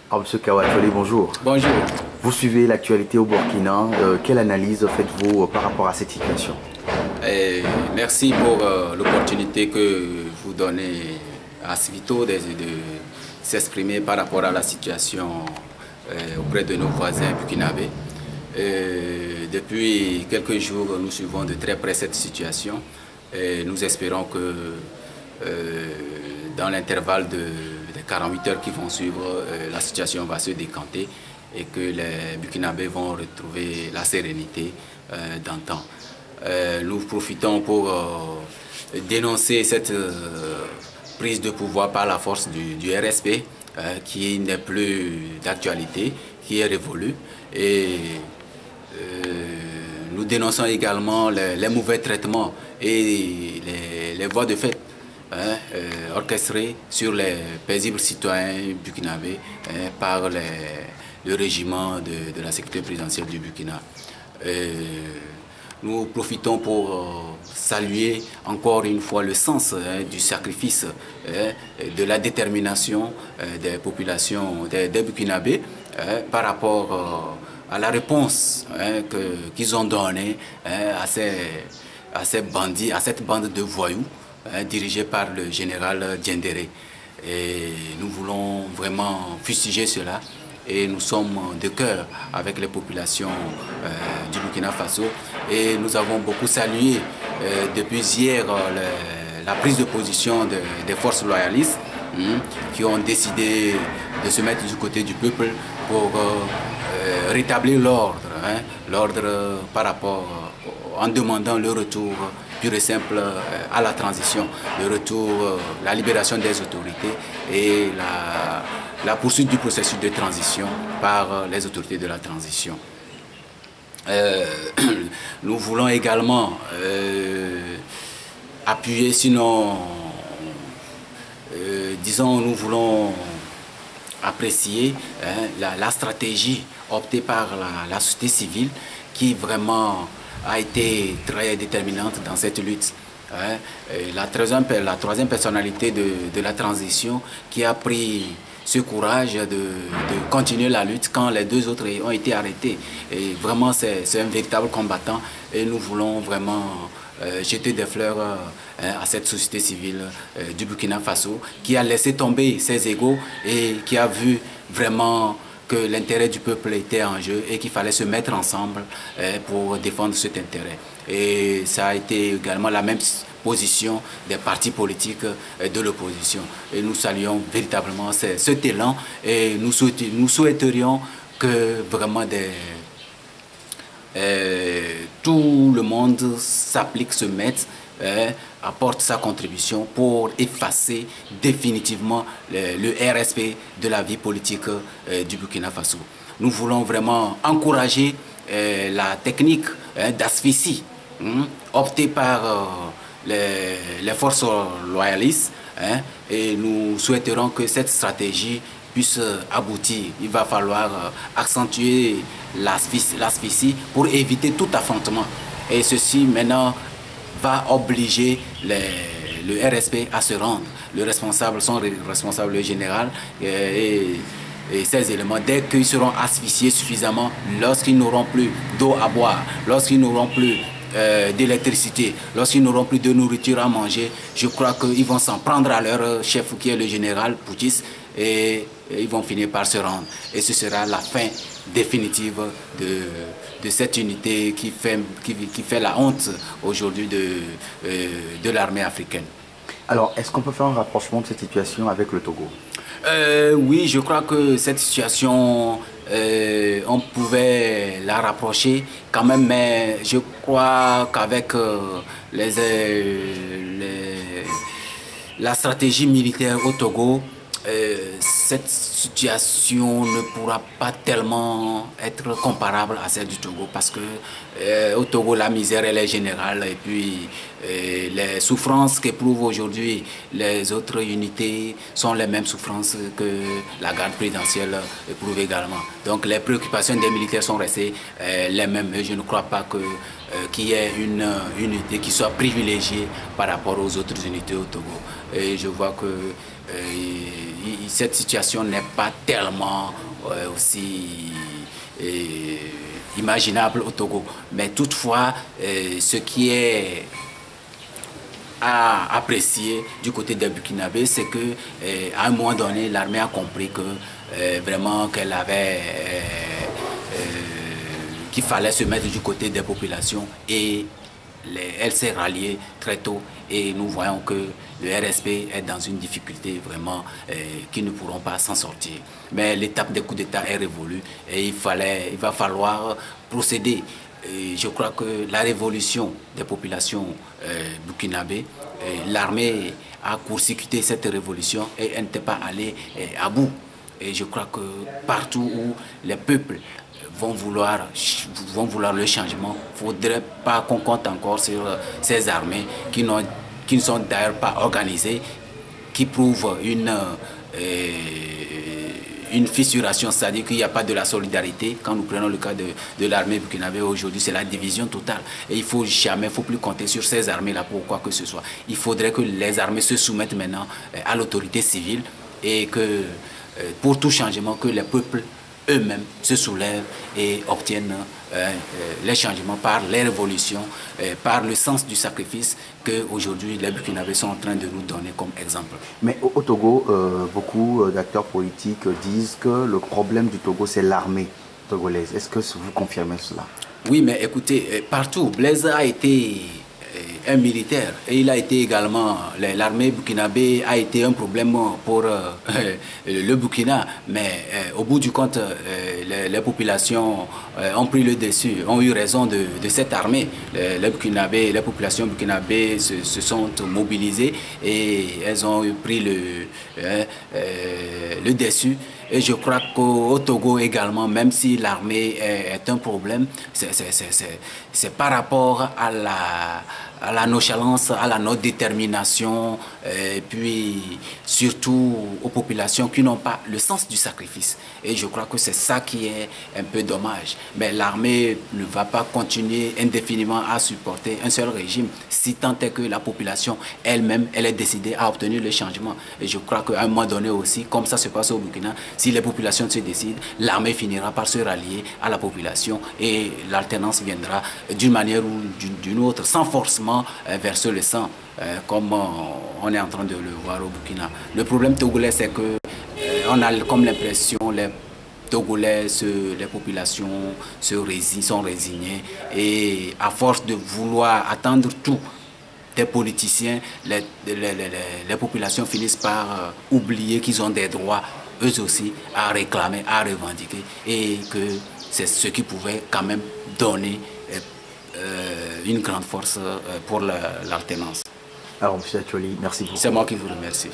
Alors, Monsieur Kawatoli, bonjour. Bonjour. Vous suivez l'actualité au Burkina. Quelle analyse faites-vous par rapport à cette situation? Merci pour l'opportunité que vous donnez à Svito de s'exprimer par rapport à la situation auprès de nos voisins burkinabés. Depuis quelques jours, nous suivons de très près cette situation. Nous espérons que dans l'intervalle des 48 heures qui vont suivre, la situation va se décanter et que les Burkinabés vont retrouver la sérénité d'antan. Nous profitons pour dénoncer cette prise de pouvoir par la force du RSP qui n'est plus d'actualité, qui est révolue. Et nous dénonçons également les mauvais traitements et les voies de fait orchestrées sur les paisibles citoyens burkinabés par le régiment de la sécurité présidentielle du Burkina. Nous profitons pour saluer encore une fois le sens du sacrifice, de la détermination des populations, des Burkinabés par rapport à la réponse qu'ils ont donnée à ces bandits, à cette bande de voyous dirigée par le général Diendéré. Et nous voulons vraiment fustiger cela. Et nous sommes de cœur avec les populations du Burkina Faso. Et nous avons beaucoup salué depuis hier la prise de position des forces loyalistes qui ont décidé de se mettre du côté du peuple pour rétablir l'ordre, l'ordre par rapport en demandant le retour pur et simple à la transition, le retour, la libération des autorités et la poursuite du processus de transition par les autorités de la transition. Nous voulons également appuyer, sinon, disons, nous voulons apprécier la stratégie optée par la société civile qui vraiment a été très déterminante dans cette lutte. La troisième personnalité de la transition qui a pris ce courage de continuer la lutte quand les deux autres ont été arrêtés. Et vraiment, c'est un véritable combattant et nous voulons vraiment jeter des fleurs à cette société civile du Burkina Faso qui a laissé tomber ses égos et qui a vu vraiment que l'intérêt du peuple était en jeu et qu'il fallait se mettre ensemble pour défendre cet intérêt. Et ça a été également la même position des partis politiques de l'opposition. Et nous saluons véritablement cet élan et nous souhaiterions que vraiment tout le monde s'applique, se mette, apporte sa contribution pour effacer définitivement le RSP de la vie politique du Burkina Faso. Nous voulons vraiment encourager la technique d'asphyxie optée par les forces loyalistes et nous souhaiterons que cette stratégie puisse aboutir. Il va falloir accentuer l'asphyxie pour éviter tout affrontement. Et ceci maintenant va obliger le RSP à se rendre. Le responsable, son responsable général et ces éléments, dès qu'ils seront asphyxiés suffisamment, lorsqu'ils n'auront plus d'eau à boire, lorsqu'ils n'auront plus d'électricité, lorsqu'ils n'auront plus de nourriture à manger, je crois qu'ils vont s'en prendre à leur chef qui est le général Poutis et ils vont finir par se rendre. Et ce sera la fin définitive de cette unité qui fait la honte aujourd'hui de l'armée africaine. Alors, est-ce qu'on peut faire un rapprochement de cette situation avec le Togo? Oui, je crois que cette situation, on pouvait la rapprocher quand même, mais je crois qu'avec la stratégie militaire au Togo, cette situation ne pourra pas tellement être comparable à celle du Togo parce que au Togo la misère elle est générale et puis les souffrances qu'éprouvent aujourd'hui les autres unités sont les mêmes souffrances que la garde présidentielle éprouve également. Donc les préoccupations des militaires sont restées les mêmes et je ne crois pas qu'il y ait une unité qui soit privilégiée par rapport aux autres unités au Togo. Et je vois que cette situation n'est pas tellement aussi imaginable au Togo. Mais toutefois, ce qui est à apprécier du côté des Burkinabés, c'est que à un moment donné, l'armée a compris que vraiment qu'elle avait qu'il fallait se mettre du côté des populations et elle s'est ralliée très tôt et nous voyons que le RSP est dans une difficulté vraiment qu'ils ne pourront pas s'en sortir. Mais l'étape des coups d'État est révolue et il va falloir procéder. Et je crois que la révolution des populations burkinabées, l'armée a court-circuité cette révolution et elle n'était pas allée à bout. Et je crois que partout où les peuples vont vouloir le changement, il ne faudrait pas qu'on compte encore sur ces armées qui ne sont d'ailleurs pas organisées, qui prouvent une fissuration, c'est-à-dire qu'il n'y a pas de la solidarité. Quand nous prenons le cas de l'armée burkinabé aujourd'hui, c'est la division totale. Et il ne faut plus compter sur ces armées-là pour quoi que ce soit. Il faudrait que les armées se soumettent maintenant à l'autorité civile et que pour tout changement, que les peuples eux-mêmes se soulèvent et obtiennent les changements par les révolutions, par le sens du sacrifice qu'aujourd'hui les Burkinabés sont en train de nous donner comme exemple. Mais au Togo, beaucoup d'acteurs politiques disent que le problème du Togo, c'est l'armée togolaise. Est-ce que vous confirmez cela? Oui, mais écoutez, partout, Blaise a été un militaire et il a été également, l'armée burkinabé a été un problème pour le Burkina, mais au bout du compte, les populations ont pris le dessus, ont eu raison de cette armée. Les populations burkinabées se sont mobilisées et elles ont pris le dessus. Et je crois qu'au Togo également, même si l'armée est un problème, c'est par rapport à la nonchalance, à la non-détermination, et puis surtout aux populations qui n'ont pas le sens du sacrifice. Et je crois que c'est ça qui est un peu dommage. Mais l'armée ne va pas continuer indéfiniment à supporter un seul régime, si tant est que la population elle-même, elle est décidée à obtenir le changement. Et je crois qu'à un moment donné aussi, comme ça se passe au Burkina, si les populations se décident, l'armée finira par se rallier à la population et l'alternance viendra d'une manière ou d'une autre, sans forcément verser le sang, comme on est en train de le voir au Burkina. Le problème togolais, c'est que on a comme l'impression, les Togolais, les populations sont résignées et à force de vouloir attendre tout des politiciens, les populations finissent par oublier qu'ils ont des droits, eux aussi, à réclamer, à revendiquer et que c'est ce qui pouvait quand même donner une grande force pour l'alternance. Alors, M. Atcholi, merci beaucoup. C'est moi qui vous remercie.